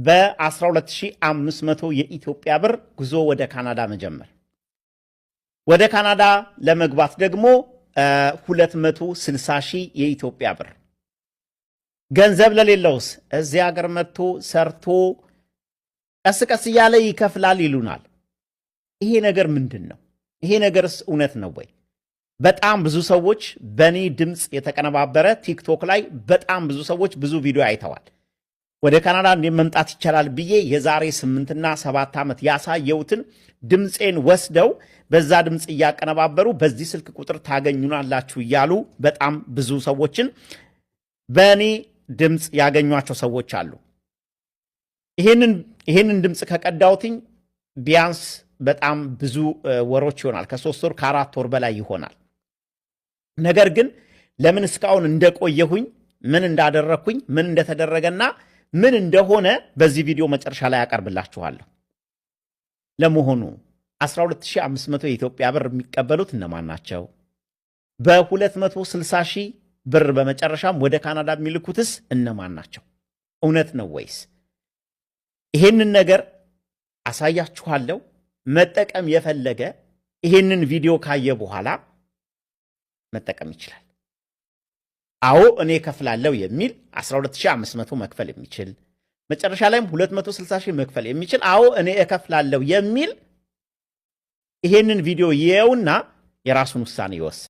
በ12500 የኢትዮጵያ ብር ጉዞ ወደ ካናዳ መጀመር። ወደ ካናዳ ለመግባት ደግሞ 260,000 የኢትዮጵያ ብር። ገንዘብ ለሌለውስ እዚህ ሀገር መጥቶ ሰርቶ ቀስ ቀስ እያለ ይከፍላል ይሉናል። ይሄ ነገር ምንድን ነው? ይሄ ነገርስ እውነት ነው ወይ? በጣም ብዙ ሰዎች በኔ ድምፅ የተቀነባበረ ቲክቶክ ላይ በጣም ብዙ ሰዎች ብዙ ቪዲዮ አይተዋል። ወደ ካናዳ እንዴት መምጣት ይቻላል ብዬ የዛሬ 8 እና 7 ዓመት ያሳየውትን ድምፄን ወስደው በዛ ድምፅ እያቀነባበሩ በዚህ ስልክ ቁጥር ታገኙናላችሁ እያሉ በጣም ብዙ ሰዎችን በኔ ድምፅ ያገኟቸው ሰዎች አሉ። ይሄንን ድምፅ ከቀዳውትኝ ቢያንስ በጣም ብዙ ወሮች ይሆናል። ከ3 ወር ከ4 ወር በላይ ይሆናል። ነገር ግን ለምን እስካሁን እንደቆየሁኝ ምን እንዳደረኩኝ ምን እንደተደረገና ምን እንደሆነ በዚህ ቪዲዮ መጨረሻ ላይ ያቀርብላችኋለሁ። ለመሆኑ 12500 የኢትዮጵያ ብር የሚቀበሉት እነማን ናቸው? በ260,000 ብር በመጨረሻም ወደ ካናዳ የሚልኩትስ እነማን ናቸው? እውነት ነው ወይስ? ይሄንን ነገር አሳያችኋለሁ። መጠቀም የፈለገ ይሄንን ቪዲዮ ካየ በኋላ መጠቀም ይችላል። አዎ እኔ ከፍላለሁ የሚል 12500 መክፈል የሚችል መጨረሻ ላይም 260,000 መክፈል የሚችል አዎ እኔ እከፍላለሁ የሚል ይሄንን ቪዲዮ ይየውና የራሱን ውሳኔ ይወስን።